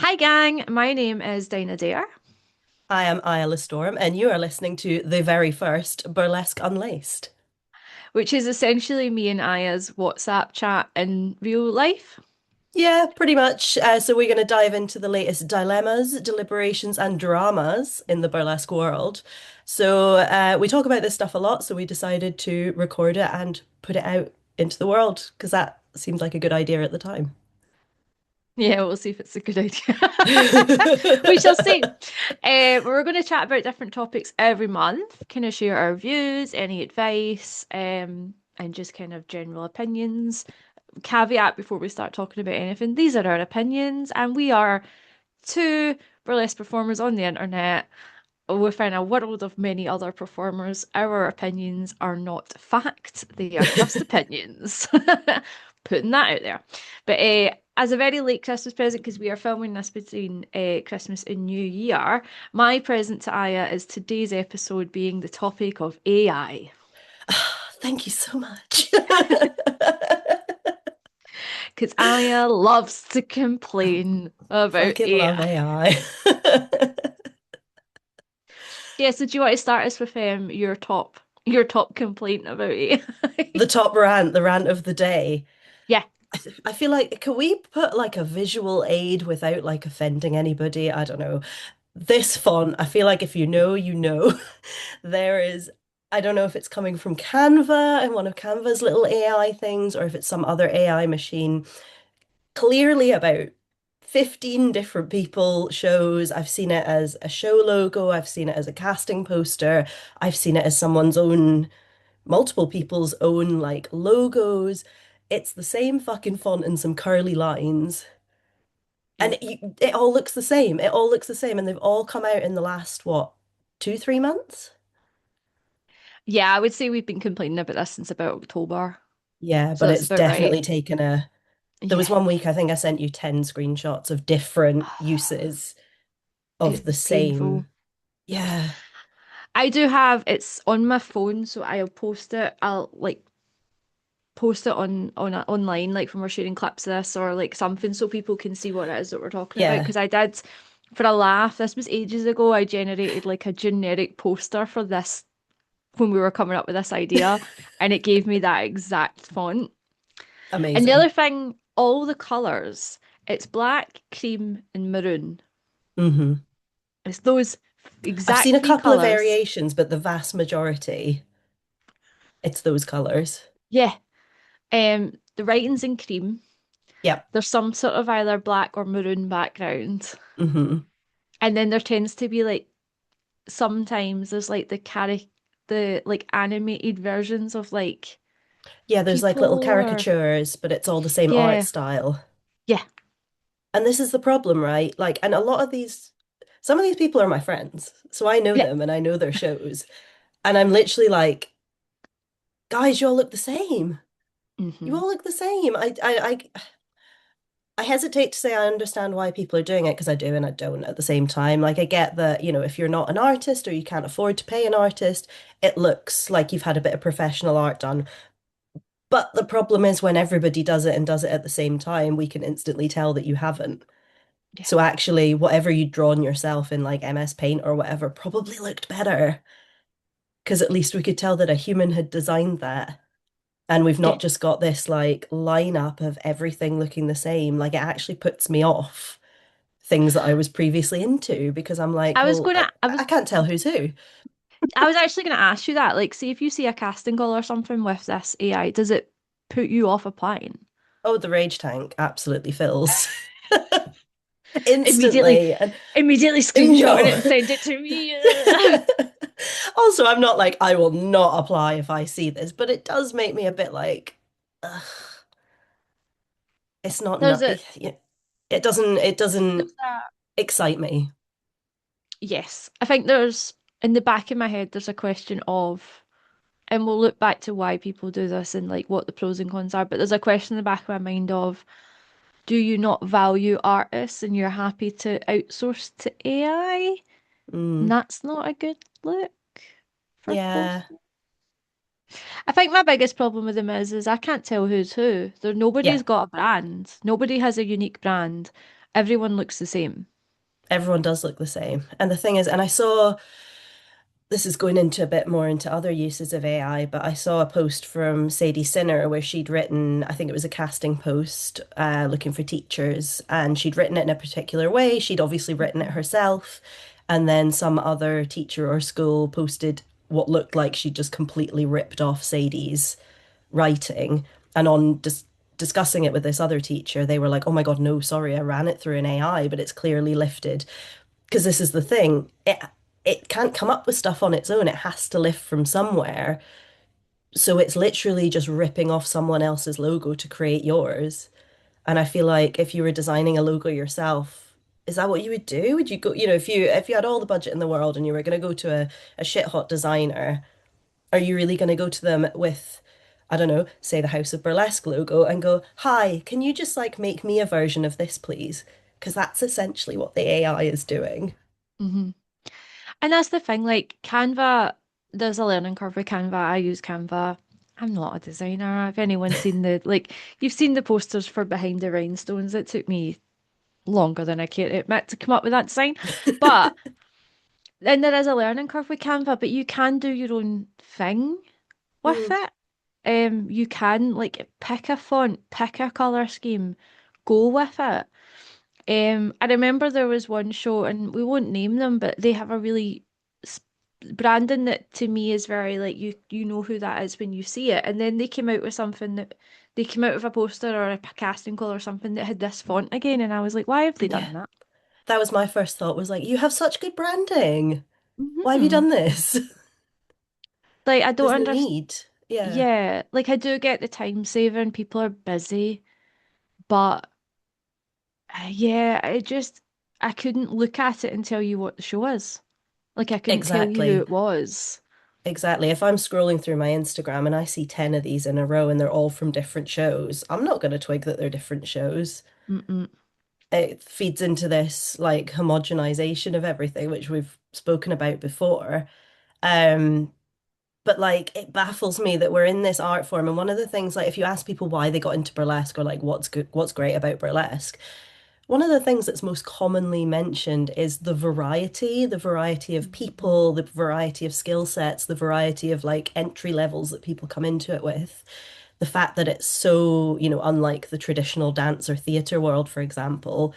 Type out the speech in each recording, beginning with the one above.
Hi, gang. My name is Dinah, I am Isla Storm, and you are listening to the very first Burlesque Unlaced. which is essentially me and Aya's WhatsApp chat in real life. Yeah, pretty much. So we're going to dive into the latest dilemmas, deliberations, and dramas in the burlesque world. We talk about this stuff a lot, so we decided to record it and put it out into the world because that seemed like a good idea at the time. Yeah, we'll see if it's a good idea. We shall see. We're going to chat about different topics every month, kind of share our views, any advice, and just kind of general opinions. Caveat before we start talking about anything, these are our opinions, and we are two burlesque performers on the internet within a world of many other performers. Our opinions are not fact, they are just opinions. Putting that out there. But as a very late Christmas present, because we are filming this between Christmas and New Year, my present to Aya is today's episode being the topic of AI. Thank you so much. Because Aya loves to I complain about fucking love AI. AI. Yeah, so do you want to start us with your top complaint about AI? The top rant, the rant of the day. Yeah. I feel like, can we put like a visual aid without like offending anybody? I don't know. This font, I feel like if you know, you know. There is, I don't know if it's coming from Canva and one of Canva's little AI things, or if it's some other AI machine. Clearly, about 15 different people shows. I've seen it as a show logo, I've seen it as a casting poster, I've seen it as someone's own, multiple people's own like logos. It's the same fucking font and some curly lines. And Yep. it all looks the same. It all looks the same. And they've all come out in the last, what, 2, 3 months? Yeah, I would say we've been complaining about this since about October. Yeah, So but that's it's about right. definitely taken a. There was Yeah. one week I think I sent you 10 screenshots of different uses of the It's painful. same. Yeah. I do have it's on my phone, so I'll post it. I'll like post it online, like when we're shooting clips of this or like something, so people can see what it is that we're talking about. Yeah. Because I did, for a laugh, this was ages ago. I generated like a generic poster for this when we were coming up with this idea, and it gave me that exact font. And the other Amazing. thing, all the colours, it's black, cream, and maroon. Hmm. It's those I've exact seen a three couple of colours. variations, but the vast majority, it's those colors. Yeah. The writing's in cream. Yep. There's some sort of either black or maroon background. Hmm. And then there tends to be like sometimes there's like the like animated versions of like Yeah, there's like little people or caricatures, but it's all the same art yeah. style. Yeah. And this is the problem, right? Like, and a lot of these, some of these people are my friends. So I know Yeah. them and I know their shows. And I'm literally like, guys, you all look the same. You Hmm. all look the same. I hesitate to say I understand why people are doing it because I do and I don't at the same time. Like I get that, if you're not an artist or you can't afford to pay an artist, it looks like you've had a bit of professional art done. But the problem is when everybody does it and does it at the same time, we can instantly tell that you haven't. Yeah. So actually, whatever you'd drawn yourself in like MS Paint or whatever probably looked better because at least we could tell that a human had designed that. And we've Yeah. not just got this like lineup of everything looking the same. Like it actually puts me off things that I was previously into because I'm like, I was well, I, gonna I I was can't tell who's who. I was actually gonna ask you that. Like, see if you see a casting call or something with this AI, does it put you off applying? Oh, the rage tank absolutely fills Immediately, instantly. And immediately screenshot it no. and send it to me. Also, I'm not like, I will not apply if I see this, but it does make me a bit like, ugh, it's not, There's a it doesn't there's a excite me. yes. I think there's in the back of my head there's a question of, and we'll look back to why people do this and like what the pros and cons are, but there's a question in the back of my mind of, do you not value artists and you're happy to outsource to AI? And Mm, that's not a good look for yeah. post. I think my biggest problem with them is I can't tell who's who. There Yeah. nobody's got a brand. Nobody has a unique brand. Everyone looks the same. Everyone does look the same. And the thing is, and I saw this is going into a bit more into other uses of AI, but I saw a post from Sadie Sinner where she'd written, I think it was a casting post looking for teachers, and she'd written it in a particular way. She'd obviously written it Mhm. herself, and then some other teacher or school posted what looked like she'd just completely ripped off Sadie's writing. And on discussing it with this other teacher, they were like, "Oh my God, no, sorry, I ran it through an AI, but it's clearly lifted." Because this is the thing, it can't come up with stuff on its own. It has to lift from somewhere. So it's literally just ripping off someone else's logo to create yours. And I feel like if you were designing a logo yourself, is that what you would do? Would you go, if you had all the budget in the world and you were going to go to a shit hot designer, are you really going to go to them with, I don't know, say the House of Burlesque logo and go, "Hi, can you just like make me a version of this, please?" Because that's essentially what the AI is doing. Hmm. And that's the thing, like Canva, there's a learning curve with Canva. I use Canva. I'm not a designer. If anyone's seen you've seen the posters for Behind the Rhinestones. It took me longer than I care to admit to come up with that design. But then there is a learning curve with Canva, but you can do your own thing with Mm, it. You can like pick a font, pick a color scheme, go with it. I remember there was one show, and we won't name them, but they have a really s- branding that to me is very like you know who that is when you see it. And then they came out with something that they came out with a poster or a casting call or something that had this font again, and I was like, why have they yeah. done that? That was my first thought was like, you have such good branding. Why have you Hmm. done this? Like I don't There's no understand. need. Yeah, Yeah, like I do get the time saving. People are busy, but yeah, I couldn't look at it and tell you what the show is. Like I couldn't tell you who exactly. it was. Exactly. If I'm scrolling through my Instagram and I see 10 of these in a row and they're all from different shows, I'm not going to twig that they're different shows. Mm-mm. It feeds into this like homogenization of everything, which we've spoken about before. Um, but like it baffles me that we're in this art form. And one of the things, like if you ask people why they got into burlesque or like what's good, what's great about burlesque, one of the things that's most commonly mentioned is the variety of Mhm. people, the variety of skill sets, the variety of like entry levels that people come into it with. The fact that it's so, unlike the traditional dance or theatre world, for example,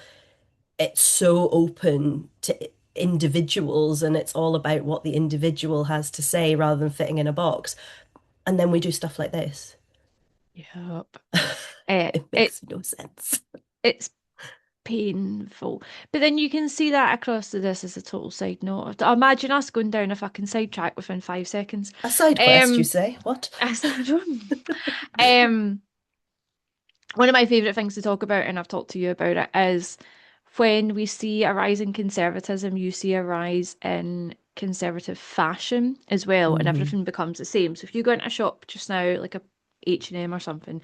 it's so open to individuals and it's all about what the individual has to say rather than fitting in a box. And then we do stuff like this. Yep. Uh, It it makes no sense. it's painful. But then you can see that across to this as a total side note. Imagine us going down a fucking sidetrack within 5 seconds. A side quest, you Um, say? What? I said, um, one of my favourite things to talk about, and I've talked to you about it, is when we see a rise in conservatism, you see a rise in conservative fashion as well, and Hmm. everything becomes the same. So if you go into a shop just now, like a H&M or something,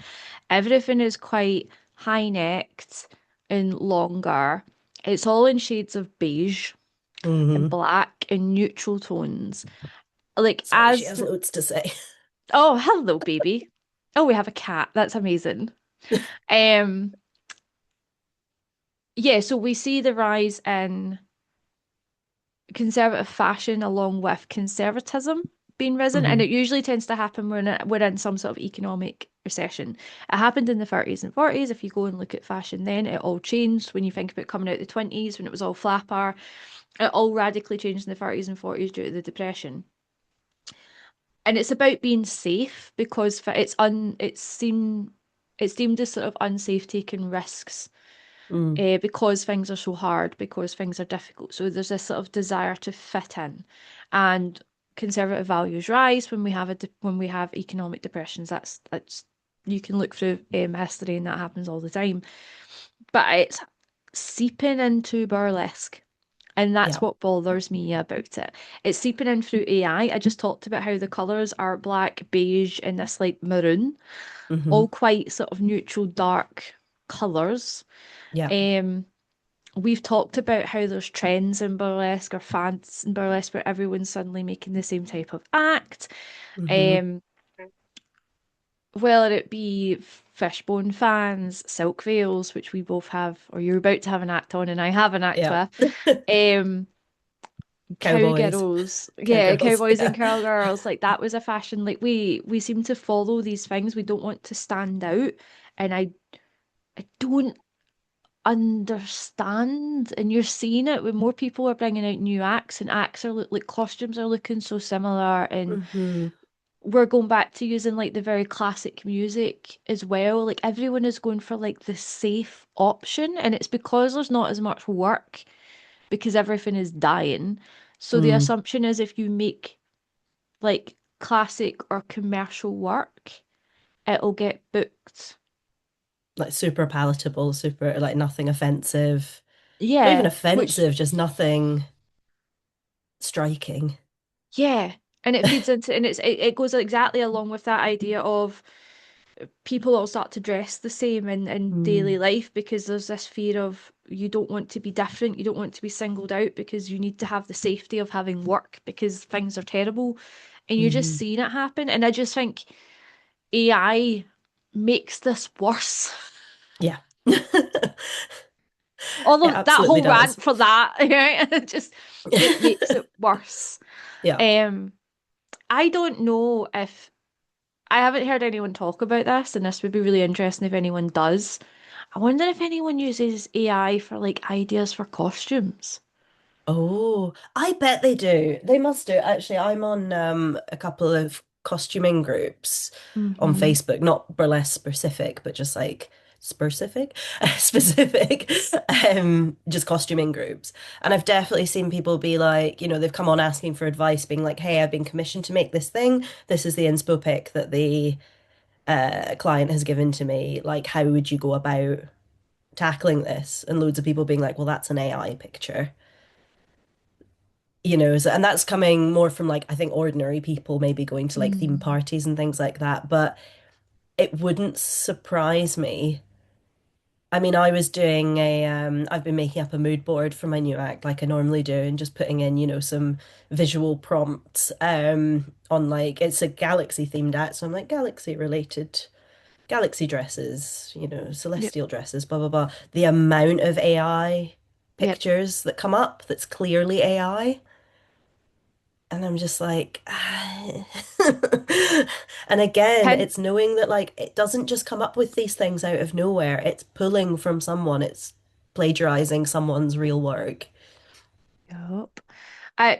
everything is quite high-necked and longer. It's all in shades of beige and Hmm. black and neutral tones. Like Sorry, she as has notes to say. oh, hello, baby. Oh, we have a cat. That's amazing. Um, yeah, so we see the rise in conservative fashion along with conservatism being risen, and Hmm. it usually tends to happen when we're in some sort of economic recession. It happened in the 30s and 40s. If you go and look at fashion then, it all changed. When you think about coming out the 20s, when it was all flapper, it all radically changed in the 30s and 40s due to the depression. And it's about being safe because it's deemed as sort of unsafe taking risks Mm. because things are so hard, because things are difficult. So there's this sort of desire to fit in, and conservative values rise when when we have economic depressions. That's you can look through history, and that happens all the time. But it's seeping into burlesque. And that's Yeah. what bothers me about it. It's seeping in through AI. I just talked about how the colours are black, beige, and this like maroon, all Hmm. quite sort of neutral, dark colours. Yeah. Um, we've talked about how there's trends in burlesque or fads in burlesque where everyone's suddenly making the same type of act. Hmm. Um, whether it be Fishbone fans, Silk Veils, which we both have, or you're about to have an act on, and I have an act Yeah. with. Um, Cowboys, Cowgirls, yeah, cowgirls. cowboys and Yeah. cowgirls, like that was a fashion. Like we seem to follow these things. We don't want to stand out, and I don't understand. And you're seeing it when more people are bringing out new acts, and acts are like costumes are looking so similar, and Hmm. we're going back to using like the very classic music as well. Like everyone is going for like the safe option, and it's because there's not as much work because everything is dying. So the Mm. assumption is if you make like classic or commercial work, it'll get booked. Like super palatable, super like nothing offensive. Not even Yeah, which, offensive, just nothing striking. yeah. And it feeds into, and it goes exactly along with that idea of people all start to dress the same in daily Mm. life because there's this fear of you don't want to be different, you don't want to be singled out because you need to have the safety of having work because things are terrible. And you're just Hmm. seeing it happen. And I just think AI makes this worse. Yeah. All It of that absolutely whole does. rant for that, right? It just it makes it worse. Yeah. Um, I don't know if I haven't heard anyone talk about this, and this would be really interesting if anyone does. I wonder if anyone uses AI for like ideas for costumes. Oh, I bet they do. They must do. Actually, I'm on a couple of costuming groups on Hmm. Facebook, not burlesque specific, but just like specific, specific, just costuming groups. And I've definitely seen people be like, they've come on asking for advice, being like, "Hey, I've been commissioned to make this thing. This is the inspo pic that the client has given to me. Like, how would you go about tackling this?" And loads of people being like, "Well, that's an AI picture." And that's coming more from like I think ordinary people maybe going to like theme Mm. parties and things like that, but it wouldn't surprise me. I mean, I've been making up a mood board for my new act like I normally do and just putting in, some visual prompts on like it's a galaxy themed act, so I'm like galaxy related galaxy dresses, Yep. celestial dresses, blah blah blah. The amount of AI Yep. pictures that come up that's clearly AI. And I'm just like, and again, Pin. it's knowing that like it doesn't just come up with these things out of nowhere. It's pulling from someone. It's plagiarizing someone's real work. Yep.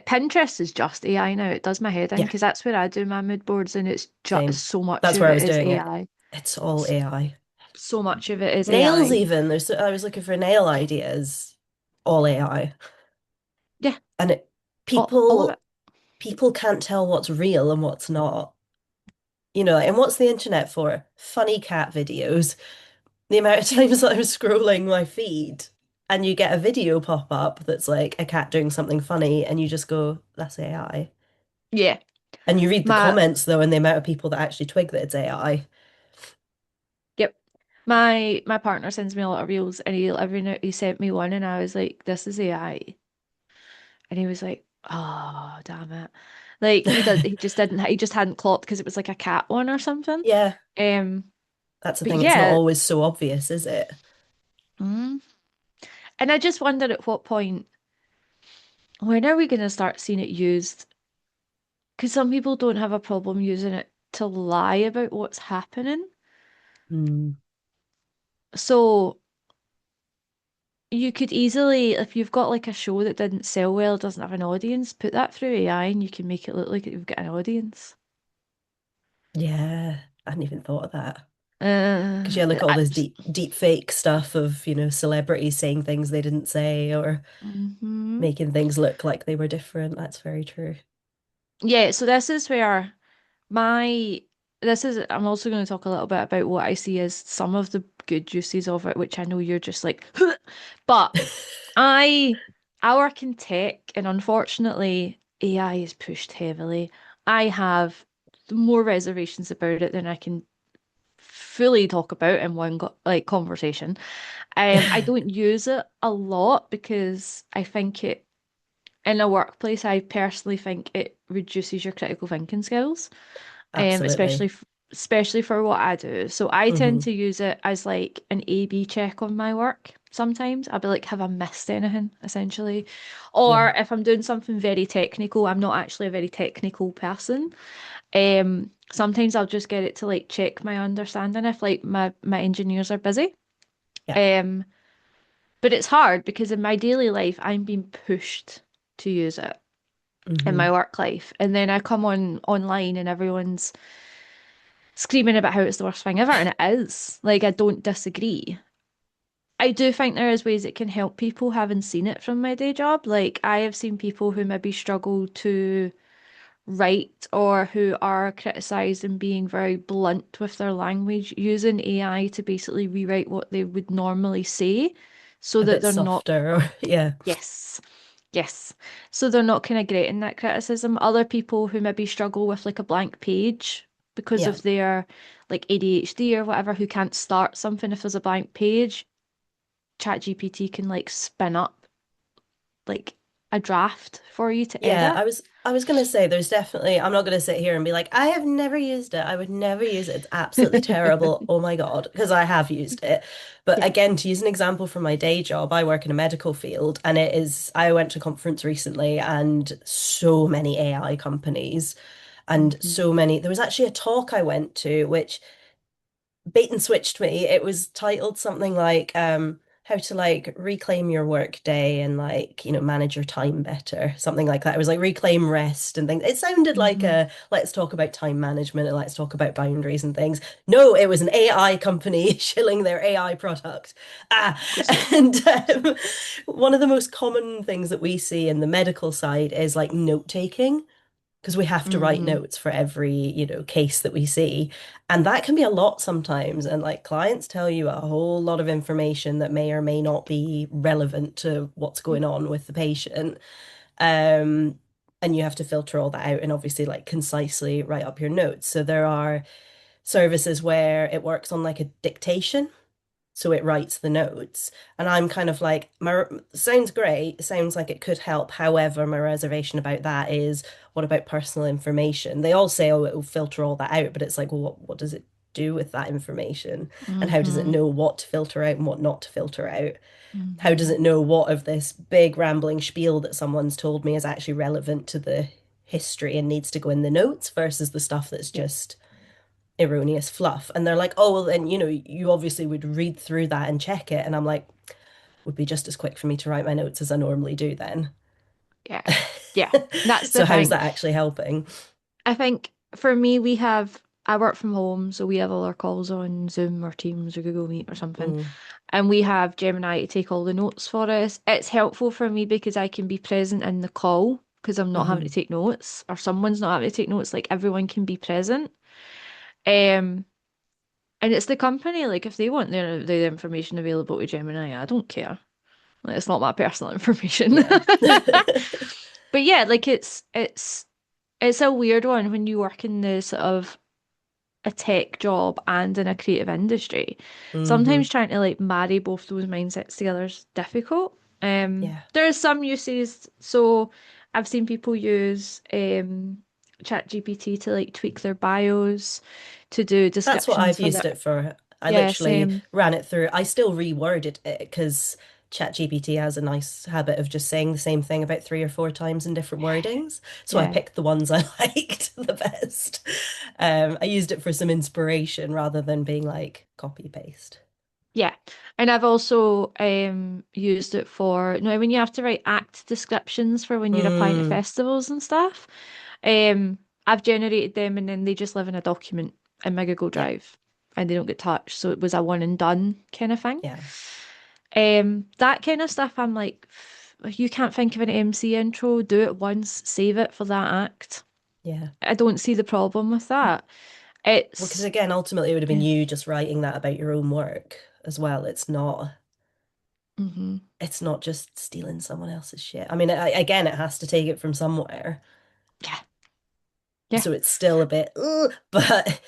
Pinterest is just AI now. It does my head in Yeah, because that's where I do my mood boards, and it's just same. so much That's of where I it was is doing it. AI. It's all AI. So much of it is Nails AI. even. I was looking for nail ideas, all AI. Yeah, And all of it. people can't tell what's real and what's not. And what's the internet for? Funny cat videos. The amount of times that I was scrolling my feed and you get a video pop up that's like a cat doing something funny and you just go, that's AI. Yeah. And you read the My comments though, and the amount of people that actually twig that it's AI. Yep. My partner sends me a lot of reels and he every now he sent me one and I was like, this is AI. And he was like, oh, damn it. Like he just hadn't clocked because it was like a cat one or something. Yeah, Um, that's the but thing. It's not yeah. always so obvious, is it? Mm. And I just wondered at what point, when are we gonna start seeing it used? Because some people don't have a problem using it to lie about what's happening. Hmm. So you could easily, if you've got like a show that didn't sell well, doesn't have an audience, put that through AI and you can make it look like you've got an audience. Yeah, I hadn't even thought of that. Because Uh, yeah, look at all I, this deep fake stuff of, celebrities saying things they didn't say or mhm. making things look like they were different. That's very true. Yeah, so this is where my I'm also going to talk a little bit about what I see as some of the good uses of it, which I know you're just like, but I I work in tech and unfortunately AI is pushed heavily. I have more reservations about it than I can fully talk about in one like conversation. I don't use it a lot because I think it in a workplace, I personally think it reduces your critical thinking skills, especially Absolutely. especially for what I do. So I tend Hmm. to use it as like an A/B check on my work. Sometimes I'll be like, have I missed anything, essentially? Or Yeah. if I'm doing something very technical, I'm not actually a very technical person. Sometimes I'll just get it to like check my understanding if like my engineers are busy. Yeah. Um, but it's hard because in my daily life, I'm being pushed to use it in my Hmm. work life. And then I come on online and everyone's screaming about how it's the worst thing ever, and it is. Like, I don't disagree. I do think there is ways it can help people having seen it from my day job. Like, I have seen people who maybe struggle to write or who are criticized and being very blunt with their language using AI to basically rewrite what they would normally say so A that bit they're not, softer. Yeah. yes, yes. So they're not kind of getting that criticism. Other people who maybe struggle with like a blank page because Yeah. of their like ADHD or whatever, who can't start something if there's a blank page, ChatGPT can like spin up like a draft for you to Yeah, edit. I was gonna say there's definitely I'm not gonna sit here and be like, I have never used it. I would never use it. It's absolutely terrible. Oh my God, because I have used it. But Yeah. again, to use an example from my day job, I work in a medical field and it is I went to a conference recently and so many AI companies and Hmm. so many there was actually a talk I went to which bait and switched me. It was titled something like how to like reclaim your work day and like, manage your time better, something like that. It was like reclaim rest and things. It sounded like Hmm. a let's talk about time management and let's talk about boundaries and things. No, it was an AI company shilling their AI product. Ah, Of course it was. and one of the most common things that we see in the medical side is like note taking because we have to write Hmm. notes for every, case that we see. And that can be a lot sometimes. And like clients tell you a whole lot of information that may or may not be relevant to what's going on with the patient. Um, and you have to filter all that out and obviously like concisely write up your notes. So there are services where it works on like a dictation so it writes the notes. And I'm kind of like, my sounds great, sounds like it could help. However, my reservation about that is, what about personal information? They all say, oh, it will filter all that out, but it's like, well, what does it do with that information? And how does it Hmm. know what to filter out and what not to filter out? How does Hmm. it know what of this big rambling spiel that someone's told me is actually relevant to the history and needs to go in the notes versus the stuff that's Yeah. just erroneous fluff. And they're like, oh, well, then, you obviously would read through that and check it. And I'm like, would be just as quick for me to write my notes as I normally do then. Yeah. Yeah. That's the So how's thing. that actually helping? I think for me, I work from home, so we have all our calls on Zoom or Teams or Google Meet or something. Mm, And we have Gemini to take all the notes for us. It's helpful for me because I can be present in the call because I'm not having to hmm. take notes or someone's not having to take notes. Like everyone can be present. Um, and it's the company, like if they want the information available to Gemini, I don't care. Like, it's not my personal information. Yeah. But yeah, like it's a weird one when you work in the sort of a tech job and in a creative industry. Hmm. Sometimes trying to like marry both those mindsets together is difficult. Yeah. There are some uses. So I've seen people use ChatGPT to like tweak their bios, to do That's what descriptions I've for used their, it for. I yeah, literally same. ran it through. I still reworded it because ChatGPT has a nice habit of just saying the same thing about 3 or 4 times in different wordings. So I Yeah. picked the ones I liked the best. I used it for some inspiration rather than being like copy paste. Yeah. And I've also used it for, when you have to write act descriptions for when you're applying to Mm, festivals and stuff. Um, I've generated them and then they just live in a document in my Google yeah, Drive and they don't get touched. So it was a one and done kind of thing. yeah, That kind of stuff, I'm like, you can't think of an MC intro, do it once, save it for that act. yeah. I don't see the problem with that. Well, because It's, again, ultimately it would have been yeah. you just writing that about your own work as well. Hmm. It's not just stealing someone else's shit. I mean, again, it has to take it from somewhere. Yeah. Yeah. So it's still a bit, ugh, but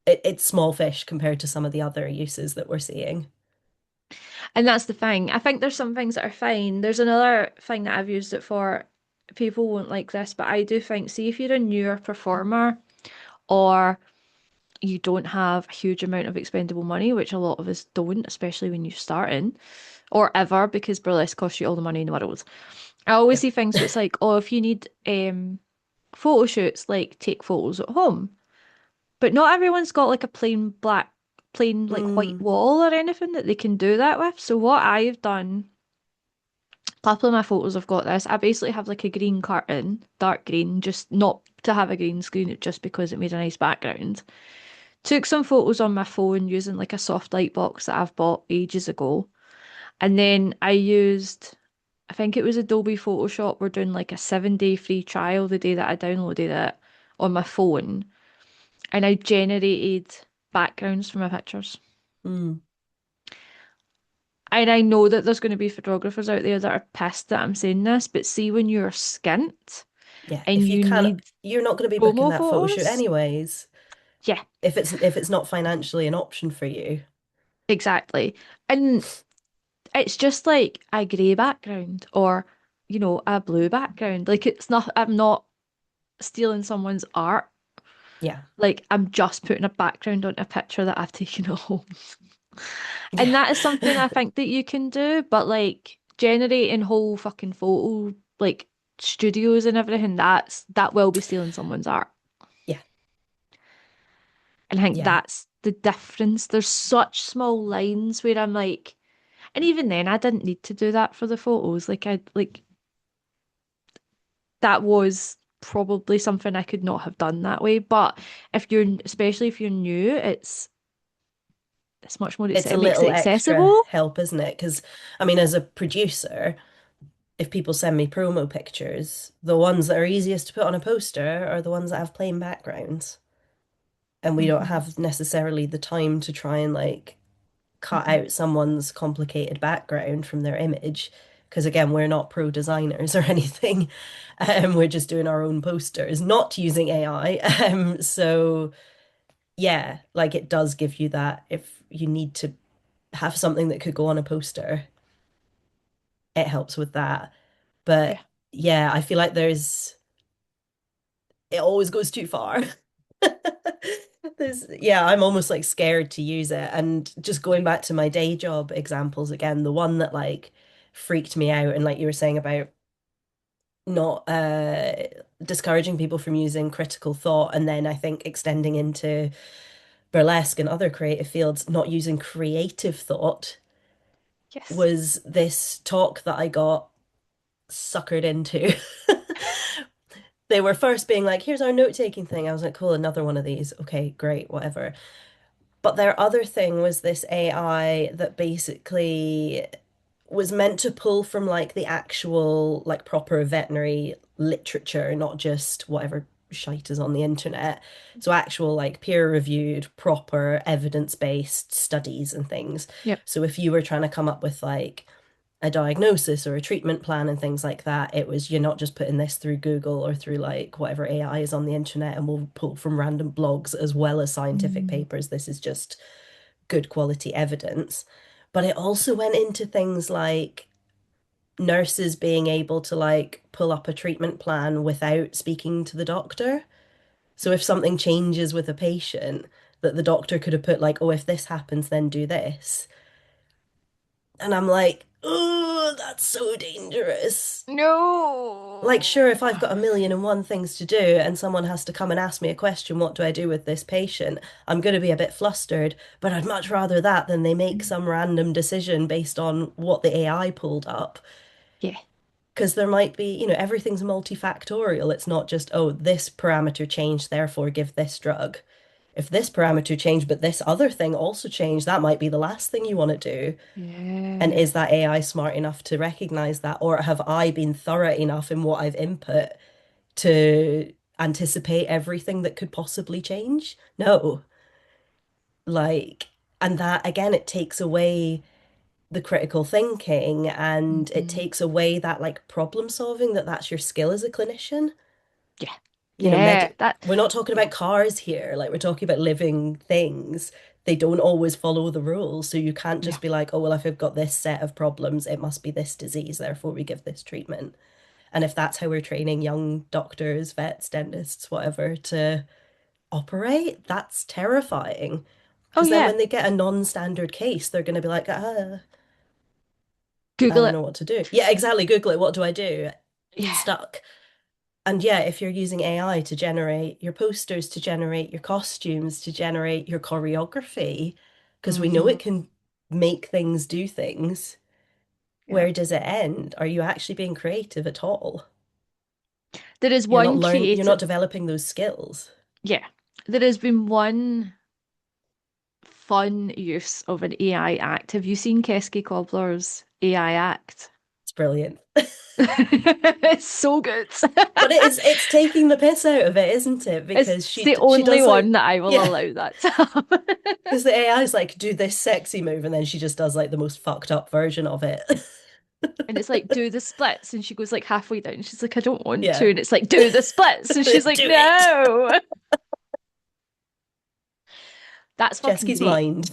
it's small fish compared to some of the other uses that we're seeing. And that's the thing. I think there's some things that are fine. There's another thing that I've used it for. People won't like this, but I do think, see, if you're a newer performer or you don't have a huge amount of expendable money, which a lot of us don't, especially when you're starting or ever, because burlesque costs you all the money in the world. I always Yep. see things where it's like, oh, if you need photo shoots, like take photos at home. But not everyone's got like a plain like white Mm, wall or anything that they can do that with. So what I've done, a couple of my photos have got this. I basically have like a green curtain, dark green, just not to have a green screen, just because it made a nice background. Took some photos on my phone using like a soft light box that I've bought ages ago. And then I used, I think it was Adobe Photoshop. We're doing like a 7 day free trial the day that I downloaded it on my phone. And I generated backgrounds for my pictures. mm. And I know that there's going to be photographers out there that are pissed that I'm saying this, but see when you're skint Yeah, and if you you can't, need you're not going to be booking promo that photo shoot photos, anyways. yeah, If it's not financially an option for you. exactly. And it's just like a grey background or, a blue background. Like it's not, I'm not stealing someone's art. Yeah. Like I'm just putting a background on a picture that I've taken at home. And Yeah. that is something I think that you can do, but like generating whole fucking photo like studios and everything, that will be stealing someone's art. Yeah. And I think Yeah. that's the difference. There's such small lines where I'm like, and even then I didn't need to do that for the photos. Like that was probably something I could not have done that way. But especially if you're new, it's much more, It's a it makes little it extra accessible. help, isn't it? Because, I mean, as a producer, if people send me promo pictures, the ones that are easiest to put on a poster are the ones that have plain backgrounds. And we don't Hmm. have necessarily the time to try and like cut Hmm. out someone's complicated background from their image. Because again, we're not pro designers or anything. We're just doing our own posters, not using AI. So yeah, like it does give you that if you need to have something that could go on a poster, it helps with that. Yeah. But yeah, I feel like it always goes too far. Yeah, I'm almost like scared to use it. And just going back to my day job examples again, the one that like freaked me out, and like you were saying about not discouraging people from using critical thought, and then I think extending into burlesque and other creative fields, not using creative thought Yes. was this talk that I got suckered into. They were first being like, here's our note-taking thing. I was like, cool, another one of these. Okay, great, whatever. But their other thing was this AI that basically was meant to pull from like the actual, like proper veterinary literature, not just whatever shite is on the internet. So actual like peer-reviewed, proper evidence-based studies and things. Yep. So if you were trying to come up with like a diagnosis or a treatment plan and things like that, it was you're not just putting this through Google or through like whatever AI is on the internet and we'll pull from random blogs as well as scientific Mm. papers. This is just good quality evidence. But it also went into things like nurses being able to like pull up a treatment plan without speaking to the doctor. So if something changes with a patient, that the doctor could have put like, oh, if this happens, then do this. And I'm like, oh, that's so dangerous. Like, sure, No. if I've got a million and one things to do and someone has to come and ask me a question, what do I do with this patient? I'm going to be a bit flustered, but I'd much rather that than they make some random decision based on what the AI pulled up. Yeah. Because there might be, everything's multifactorial. It's not just, oh, this parameter changed, therefore give this drug. If this parameter changed, but this other thing also changed, that might be the last thing you want to do. And Yeah. is that AI smart enough to recognize that? Or have I been thorough enough in what I've input to anticipate everything that could possibly change? No. Like, and that again, it takes away the critical thinking and it Hmm. takes away that like problem solving that's your skill as a clinician. Yeah. You know, Yeah. we're not talking Yeah. about cars here, like we're talking about living things. They don't always follow the rules. So you can't No. just be like, oh, well, if I've got this set of problems, it must be this disease, therefore we give this treatment. And if that's how we're training young doctors, vets, dentists, whatever, to operate, that's terrifying. Oh Because then yeah, when they get a non-standard case, they're going to be like, I Google don't it. know what to do. Yeah, exactly. Google it. What do I do? Yeah. Stuck. And yeah, if you're using AI to generate your posters, to generate your costumes, to generate your choreography, because we know Hmm. it can make things do things, Yeah. where does it end? Are you actually being creative at all? There is You're not one you're not creative. developing those skills. Yeah. There has been one fun use of an AI act. Have you seen Kesky Cobbler's AI act? It's brilliant. It's so good. But it's taking the piss out of it, isn't it? It's Because the she only does one like that I will yeah, allow that to happen. because the AI is like do this sexy move and then she just does like the most fucked up version of it. And it's like, do the splits. And she goes like halfway down. She's like, I don't want Yeah. to. And it's like, do the splits. And she's like, Do it. no. That's fucking Chesky's great. mind.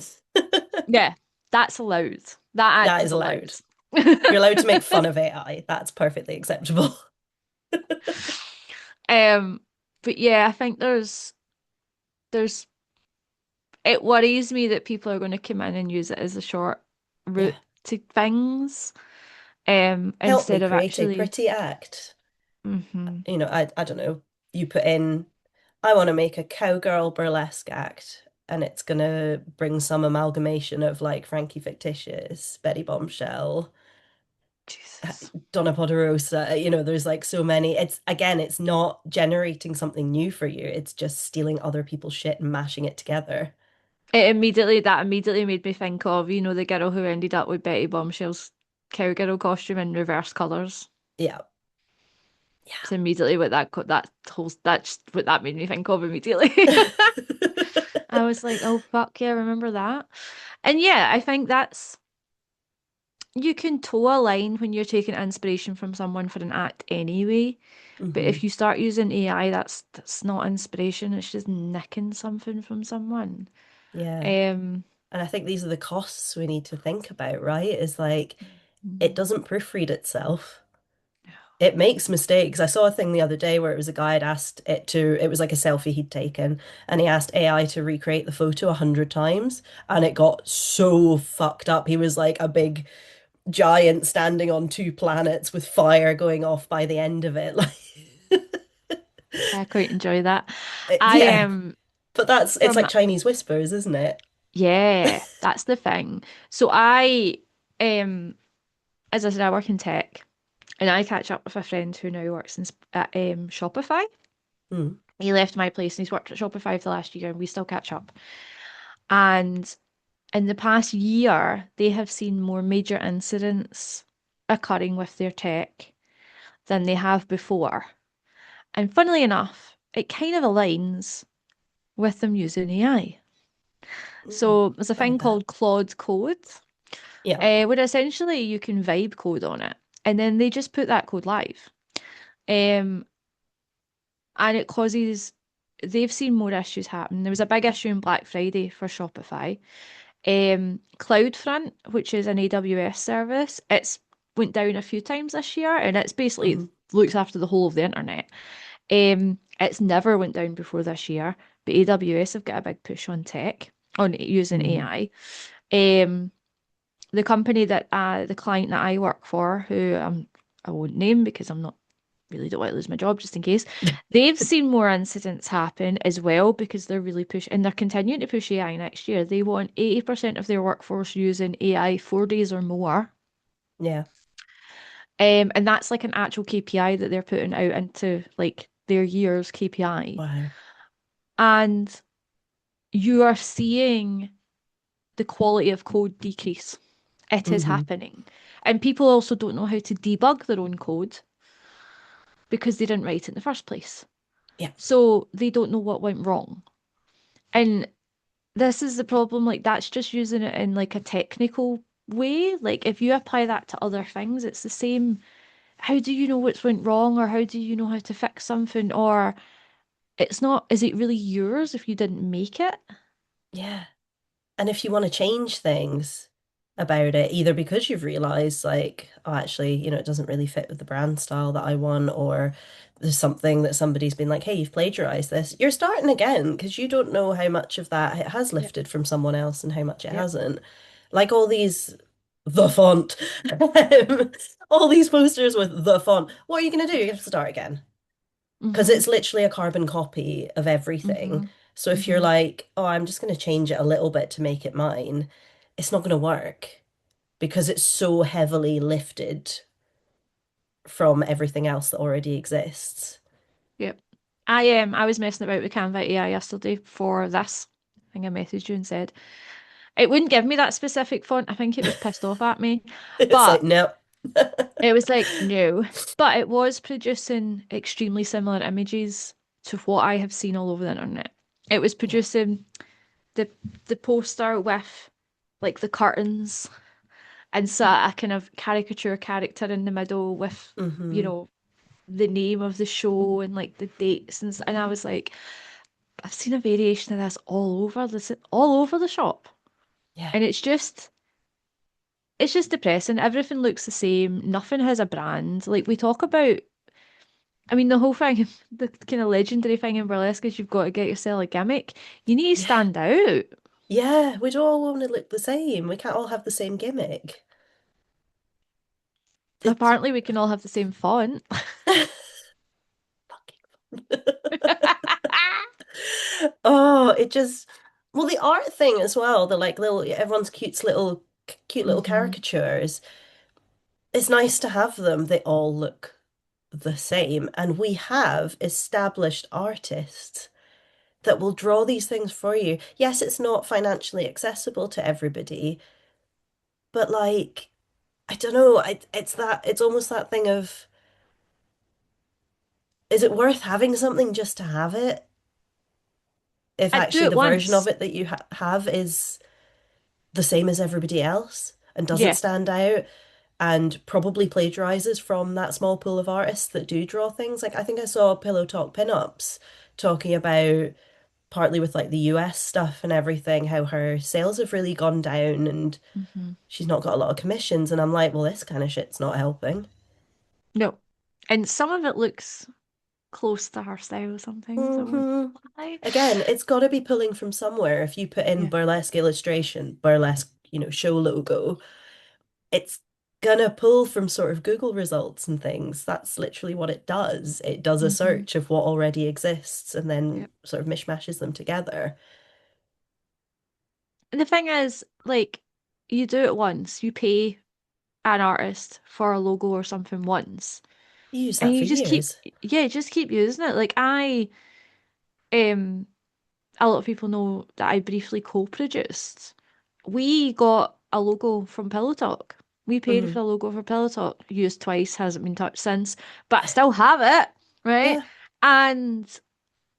Yeah, that's allowed. That act That is is allowed. allowed. You're allowed to make fun of AI. That's perfectly acceptable. Um, but yeah, I think there's it worries me that people are going to come in and use it as a short Yeah. route to things, Help me instead of create a actually. pretty act. Hmm. I don't know. You put in, I want to make a cowgirl burlesque act, and it's gonna bring some amalgamation of like Frankie Fictitious, Betty Bombshell, Jesus. Donna Poderosa. There's like so many. It's again, it's not generating something new for you. It's just stealing other people's shit and mashing it together. That immediately made me think of, the girl who ended up with Betty Bombshell's cowgirl costume in reverse colours. Yeah. It's immediately what that's what that made me think of immediately. Yeah. I was like, oh fuck yeah, remember that? And yeah, I think that's you can toe a line when you're taking inspiration from someone for an act anyway. But hmm if you start using AI, that's not inspiration, it's just nicking something from someone. Yeah. Um, And I think these are the costs we need to think about, right? Is like it mm, doesn't proofread itself. It makes mistakes. I saw a thing the other day where it was a guy had asked it was like a selfie he'd taken, and he asked AI to recreate the photo 100 times, and it got so fucked up. He was like a big giant standing on two planets with fire going off by the end of it. I quite enjoy that. I Yeah, am but it's from like Chinese whispers, isn't it? Yeah, that's the thing. So um, as I said, I work in tech, and I catch up with a friend who now works at Shopify. Mm, He left my place and he's worked at Shopify for the last year, and we still catch up. And in the past year, they have seen more major incidents occurring with their tech than they have before. And funnily enough, it kind of aligns with them using AI. mm, So there's a I thing bet. called Claude Code, Yeah. where essentially you can vibe code on it, and then they just put that code live. Um, and it causes they've seen more issues happen. There was a big issue in Black Friday for Shopify. CloudFront, which is an AWS service, it's went down a few times this year, and it's basically hmm looks after the whole of the internet. It's never went down before this year, but AWS have got a big push on tech, on using hmm AI. Um, the company the client that I work for, who I won't name because I'm not really don't want to lose my job just in case, they've seen more incidents happen as well because they're really pushing and they're continuing to push AI next year. They want 80% of their workforce using AI 4 days or more. Yeah. And that's like an actual KPI that they're putting out into like their year's KPI. Wow. And you are seeing the quality of code decrease. It is hmm happening. And people also don't know how to debug their own code because they didn't write it in the first place. Yeah. So they don't know what went wrong. And this is the problem, like that's just using it in like a technical way. Like if you apply that to other things, it's the same. How do you know what's went wrong, or how do you know how to fix something? Or it's not, is it really yours if you didn't make it? Yeah. And if you want to change things, about it, either because you've realized like, oh, actually, it doesn't really fit with the brand style that I want, or there's something that somebody's been like, hey, you've plagiarized this. You're starting again because you don't know how much of that it has Yep. lifted from someone else and how much it Yep. hasn't. Like all these, the font, all these posters with the font. What are you going to do? You have to start again because Mm-hmm. it's literally a carbon copy of everything. Mm-hmm. So if you're Mm-hmm. like, oh, I'm just going to change it a little bit to make it mine, it's not going to work because it's so heavily lifted from everything else that already exists. Yep. I was messing about with Canva AI yesterday for this. I think I messaged you and said it wouldn't give me that specific font. I think it was pissed off at me. It's like, But no. it was like, no. But it was producing extremely similar images to what I have seen all over the internet. It was Yeah. producing the the poster with like the curtains and so a kind of caricature character in the middle with, you Hmm. know, the name of the show and like the dates and I was like, I've seen a variation of this all over the shop. Yeah. And it's just depressing. Everything looks the same. Nothing has a brand. Like we talk about I mean the whole thing the kind of legendary thing in burlesque is you've got to get yourself a gimmick. You need to Yeah. stand out. Yeah. We don't all want to look the same. We can't all have the same gimmick. It's Apparently we can all have the same font. oh, it just well, the art thing as well, the like little everyone's cute little Hmm. caricatures. It's nice to have them. They all look the same. And we have established artists that will draw these things for you. Yes, it's not financially accessible to everybody, but like, I don't know, it's almost that thing of, is it worth having something just to have it? If I'd do actually it the version of once. it that you ha have is the same as everybody else and doesn't Yeah. stand out and probably plagiarizes from that small pool of artists that do draw things. Like I think I saw Pillow Talk pinups talking about partly with like the US stuff and everything, how her sales have really gone down and Hmm. she's not got a lot of commissions. And I'm like, well, this kind of shit's not helping. No. And some of it looks close to her style sometimes. I won't Hmm. lie. Again, it's got to be pulling from somewhere. If you put in Yeah. burlesque illustration, burlesque, show logo, it's gonna pull from sort of Google results and things. That's literally what it does. It does a Hmm. search of what already exists and then Yep. sort of mishmashes them together. And the thing is, like, you do it once, you pay an artist for a logo or something once, You use and that you for just keep, years. yeah, just keep using it. Like, um, a lot of people know that I briefly co-produced. We got a logo from Pillow Talk. We paid for Hmm. the logo for Pillow Talk. Used twice, hasn't been touched since, but I still have it, right? Yeah. And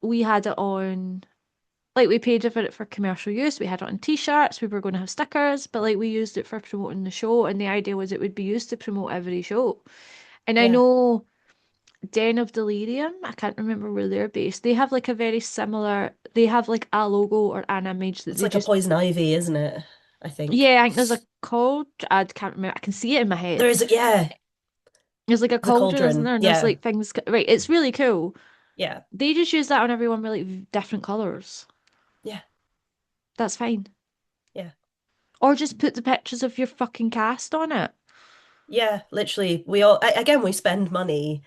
we had it on, like, we paid for it for commercial use. We had it on t-shirts. We were going to have stickers, but like, we used it for promoting the show. And the idea was it would be used to promote every show. And I Yeah. know Den of Delirium, I can't remember where they're based. They have like a very similar, they have like a logo or an image that It's they like a just, poison ivy, isn't it? I think. yeah, I think there's a called, I can't remember, I can see it in my head. There's yeah, There's like a there's a cauldron, isn't cauldron. there? And there's Yeah. like things, right, it's really cool. Yeah. They just use that on everyone with like different colours. Yeah. That's fine. Yeah. Or just put the pictures of your fucking cast on it. Yeah. Literally, we all again we spend money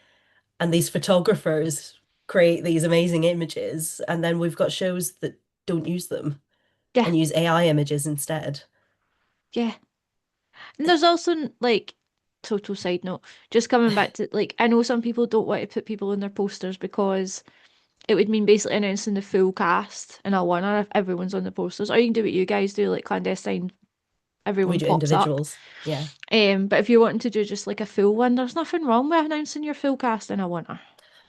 and these photographers create these amazing images and then we've got shows that don't use them Yeah, and use AI images instead. yeah. And there's also like total side note, just coming back to like I know some people don't want to put people in their posters because it would mean basically announcing the full cast in a one or if everyone's on the posters. Or you can do what you guys do, like clandestine, We everyone do pops up. individuals. Yeah. But if you're wanting to do just like a full one, there's nothing wrong with announcing your full cast in a winner.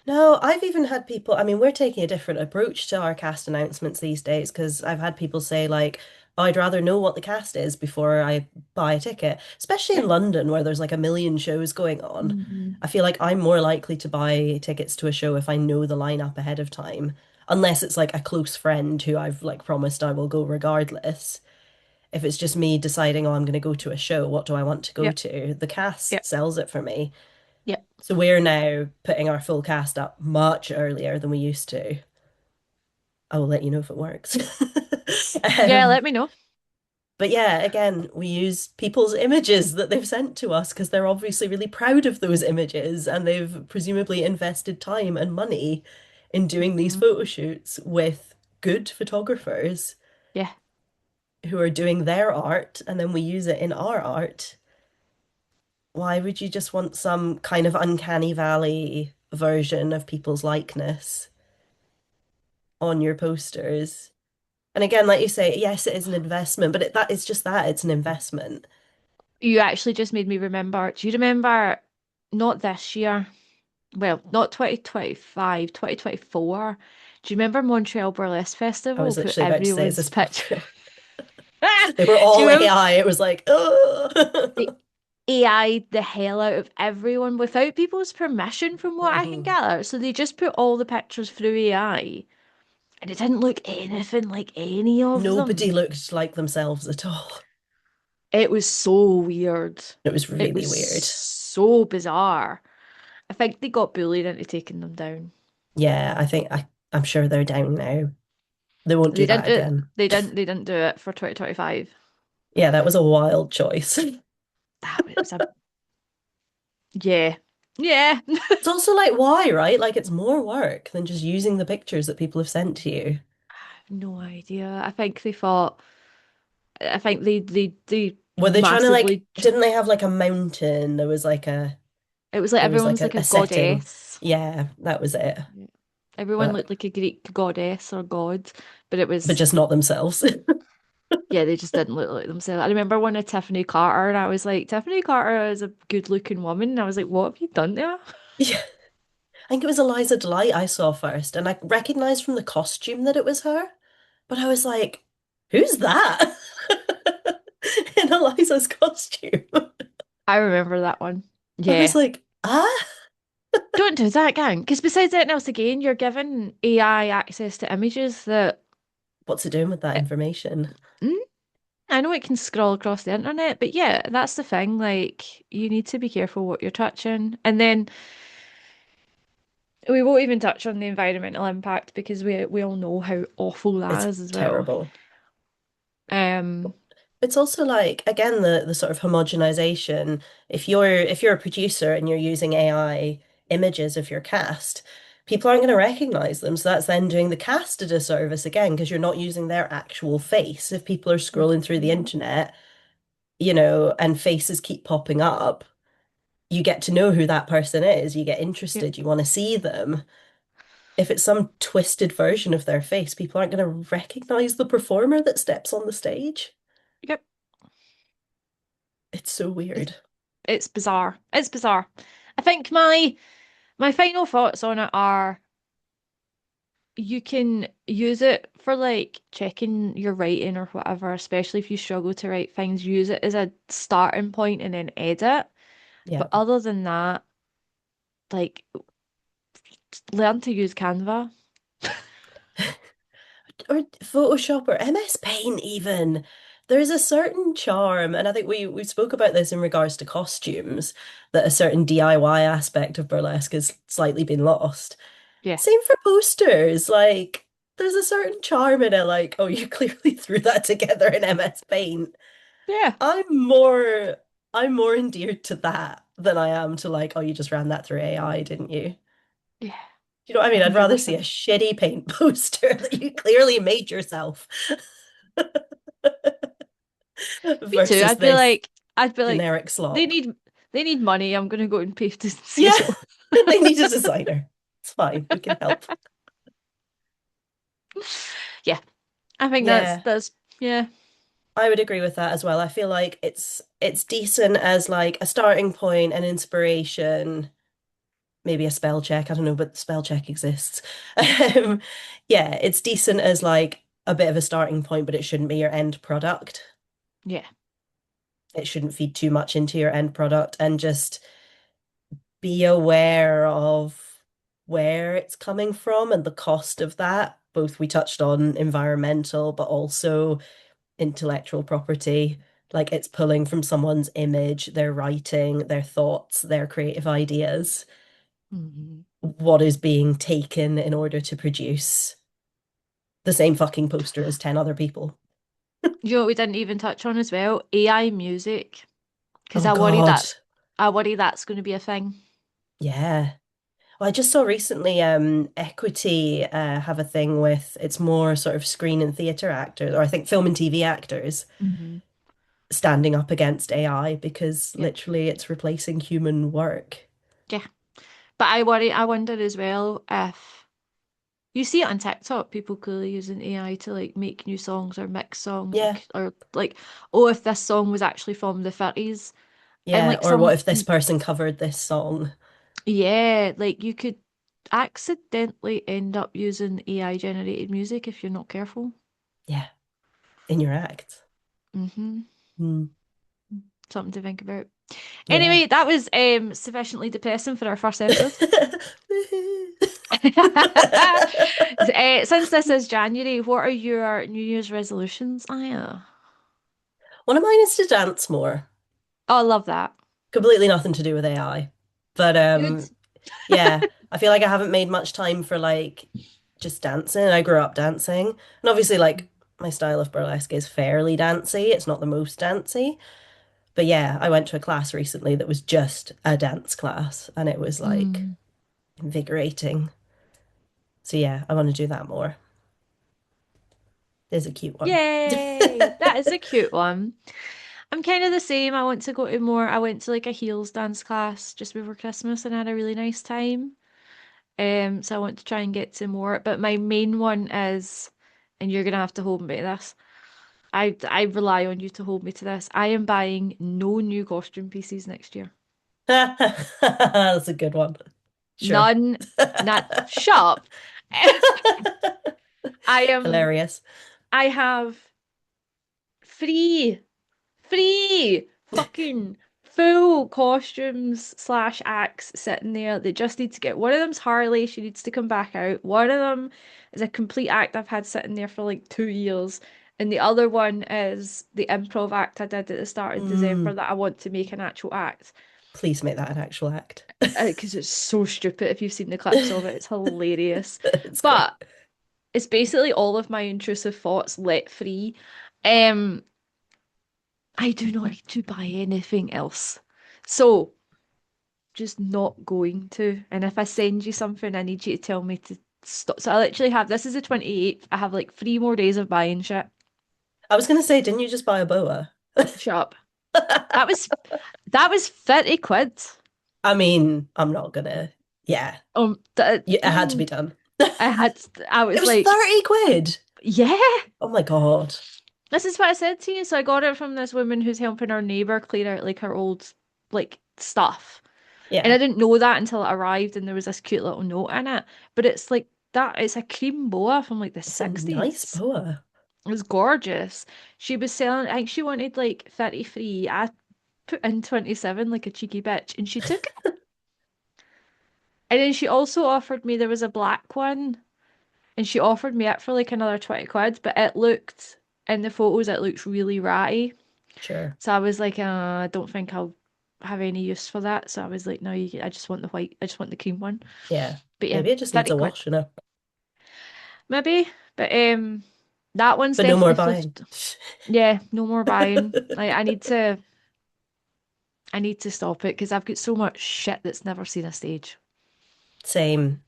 No, I've even had people, I mean, we're taking a different approach to our cast announcements these days because I've had people say, like, I'd rather know what the cast is before I buy a ticket, especially Yeah. in London where there's like a million shows going on. Hmm. I feel like I'm more likely to buy tickets to a show if I know the lineup ahead of time, unless it's like a close friend who I've like promised I will go regardless. If it's just me deciding, oh, I'm going to go to a show, what do I want to go Yep. to? The cast Yep. sells it for me. Yep. So we're now putting our full cast up much earlier than we used to. I will let you know if it works. Yeah, Um, let me know. but yeah, again, we use people's images that they've sent to us because they're obviously really proud of those images and they've presumably invested time and money in doing these Hmm. photo shoots with good photographers Yeah. who are doing their art and then we use it in our art. Why would you just want some kind of uncanny valley version of people's likeness on your posters? And again, like you say, yes, it is an investment, but that is just that, it's an investment. You actually just made me remember. Do you remember not this year? Well, not 2025, 2024. Do you remember Montreal Burlesque I Festival was put literally about to say, is everyone's this picture? Montreal? Ah! They were Do you all remember AI. It was like, the oh, AI'd the hell out of everyone without people's permission, from what I can Mhm. gather? So they just put all the pictures through AI, and it didn't look anything like any of Nobody them. looked like themselves at all. It was so weird. It was It really was weird. so bizarre. I think they got bullied into taking them down. Yeah, I'm sure they're down now. They won't They do didn't that do again. they didn't do it for 2025. Yeah, that was a wild choice. That was a yeah. Yeah. It's also like, why, right? Like, it's more work than just using the pictures that people have sent to you. No idea. I think they Were they trying to like, massively didn't they have like a mountain? it was like There was everyone like was like a a setting. goddess. Yeah, that was it. Yeah. Everyone But looked like a Greek goddess or god, but it but was just not themselves. yeah, they just didn't look like themselves. I remember one of Tiffany Carter, and I was like, Tiffany Carter is a good-looking woman, and I was like, what have you done there? Yeah. I think it was Eliza Delight I saw first, and I recognized from the costume that it was her. But I was like, who's that? In Eliza's costume. I remember that one. I was Yeah. like, ah, Don't do that, gang. Because besides anything else, again, you're giving AI access to images that what's it doing with that eh, information? mm, I know it can scroll across the internet, but yeah, that's the thing. Like, you need to be careful what you're touching. And then we won't even touch on the environmental impact because we all know how awful that It's is as well. terrible. Um, It's also like, again, the sort of homogenization. If you're a producer and you're using AI images of your cast, people aren't going to recognize them. So that's then doing the cast a disservice again, because you're not using their actual face. If people are scrolling through the mhm. internet, and faces keep popping up, you get to know who that person is. You get Yep, interested, you want to see them. If it's some twisted version of their face, people aren't going to recognize the performer that steps on the stage. yep. It's so It's, weird. it's bizarre. It's bizarre. I think my final thoughts on it are you can use it for like checking your writing or whatever, especially if you struggle to write things, use it as a starting point and then edit. Yeah. But other than that, like learn to use Canva. Or Photoshop or MS Paint even. There's a certain charm, and I think we spoke about this in regards to costumes, that a certain DIY aspect of burlesque has slightly been lost. Yeah. Same for posters. Like, there's a certain charm in it, like, oh, you clearly threw that together in MS Paint. Yeah. I'm more I'm more endeared to that than I am to like, oh, you just ran that through AI, didn't you? Yeah. You know what I mean? I'd rather see a 100%. shitty paint poster that you clearly made yourself Me too. versus this I'd be like, generic they slop. need they need money. I'm gonna go and pay to Yeah, CEO. they need a designer. It's fine. We can help. Yeah. I think Yeah, that's yeah. I would agree with that as well. I feel like it's decent as like a starting point, an inspiration, maybe a spell check. I don't know, but spell check exists. Um, yeah, it's decent as like a bit of a starting point, but it shouldn't be your end product. Yeah. It shouldn't feed too much into your end product and just be aware of where it's coming from and the cost of that. Both we touched on environmental, but also intellectual property. Like it's pulling from someone's image, their writing, their thoughts, their creative ideas, Mhm. what is being taken in order to produce the same fucking poster as 10 other people. You know what we didn't even touch on as well? AI music. Because Oh God. I worry that's going to be a thing. Yeah. Well, I just saw recently Equity have a thing with it's more sort of screen and theatre actors, or I think film and TV actors Hmm. standing up against AI because Yep. literally it's replacing human work. Yeah. But I wonder as well if you see it on TikTok, people clearly using AI to like make new songs or mix songs Yeah, or like, oh, if this song was actually from the 30s. And yeah. like Or what some, if this person covered this song? yeah, like you could accidentally end up using AI generated music if you're not careful. Yeah, in your act. Hmm. Hmm. Something to think about. Yeah. Anyway, that was sufficiently depressing for our first episode. Since this is January, what are your New Year's resolutions, Aya? One of mine is to dance more. Oh, I love that. Completely nothing to do with AI. But Good. yeah, I feel like I haven't made much time for like just dancing. I grew up dancing. And obviously like my style of burlesque is fairly dancey. It's not the most dancey. But yeah, I went to a class recently that was just a dance class and it was like Mm. invigorating. So yeah, I want to do that more. There's a cute one. Yay! That is a cute one. I'm kind of the same. I want to go to more. I went to like a heels dance class just before Christmas and had a really nice time. So I want to try and get to more. But my main one is, and you're gonna have to hold me to this. I rely on you to hold me to this. I am buying no new costume pieces next year. That's a good one. Sure. None. Not shut up. I am. Hilarious. I have three fucking full costumes slash acts sitting there. They just need to get one of them's Harley. She needs to come back out. One of them is a complete act I've had sitting there for like 2 years. And the other one is the improv act I did at the start of December Mm, that I want to make an actual act. please make that an actual act. Because it's so stupid if you've seen the clips of it. It's hilarious. It's But great. it's basically all of my intrusive thoughts let free. Um, I do not need to buy anything else. So just not going to. And if I send you something, I need you to tell me to stop. So I literally have this is the 28th. I have like 3 more days of buying shit. I was gonna say, didn't you just buy a boa? Shut up. That was that was 30 quid. I mean, I'm not gonna. Yeah, yeah, it had to be done. I had I It was was like, 30 quid. yeah. Oh my God. This is what I said to you. So I got it from this woman who's helping her neighbor clear out like her old like stuff. And I Yeah, didn't know that until it arrived and there was this cute little note in it. But it's like that, it's a cream boa from like the it's a nice 60s. boa. It was gorgeous. She was selling, I think she wanted like 33. I put in 27 like a cheeky bitch and she took it. And then she also offered me, there was a black one and she offered me it for like another 20 quid, but it looked, in the photos, it looked really ratty. Sure. So I was like, I don't think I'll have any use for that. So I was like, no, I just want the white, I just want the cream one. Yeah. But yeah, Maybe it just needs 30 a quid. wash, you know. Maybe. But that one's But no more definitely buying. flipped. Yeah, no more buying. Like I need to stop it because I've got so much shit that's never seen a stage. Same.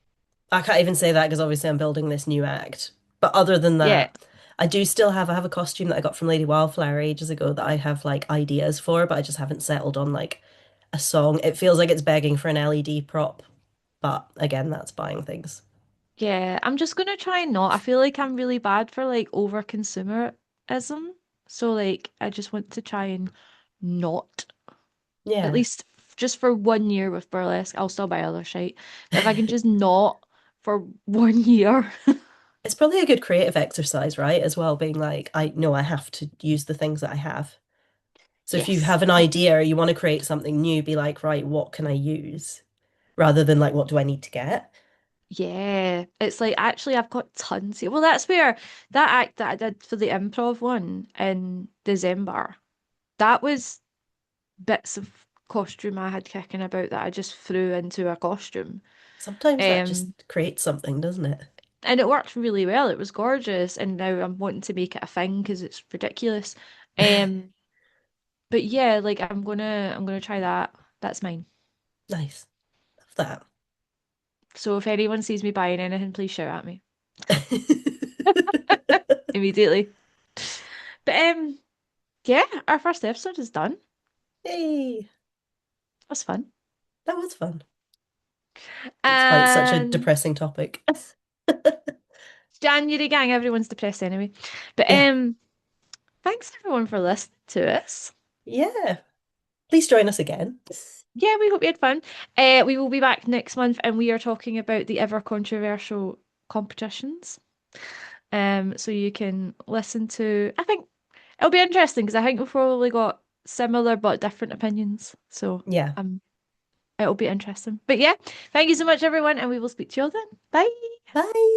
I can't even say that because obviously I'm building this new act. But other than Yeah. that, I have a costume that I got from Lady Wildflower ages ago that I have like ideas for, but I just haven't settled on like a song. It feels like it's begging for an LED prop, but again, that's buying things. Yeah, I'm just gonna try and not. I feel like I'm really bad for like over consumerism. So like I just want to try and not. At Yeah. least just for 1 year with burlesque. I'll still buy other shit. But if I can just not for 1 year. It's probably a good creative exercise, right? As well, being like, I know I have to use the things that I have. So if you Yes. have an idea or you want to create something new, be like, right, what can I use? Rather than like, what do I need to get? Yeah, it's like actually I've got tons. Well, that's where that act that I did for the improv one in December, that was bits of costume I had kicking about that I just threw into a costume. Sometimes that just Um, creates something, doesn't it? and it worked really well. It was gorgeous, and now I'm wanting to make it a thing because it's ridiculous. Um, but yeah, like I'm gonna try that. That's mine. Nice. Love So if anyone sees me buying anything, please shout at me that. immediately. But yeah, our first episode is done. Yay. That's fun. That was fun. Despite such a And depressing topic. January gang, everyone's depressed anyway. But Yeah. thanks everyone for listening to us. Yeah. Please join us again. Yeah, we hope you had fun. We will be back next month and we are talking about the ever controversial competitions. So you can listen to, I think it'll be interesting because I think we've probably got similar but different opinions. So Yeah. um it'll be interesting. But yeah, thank you so much everyone and we will speak to you all then. Bye. Bye.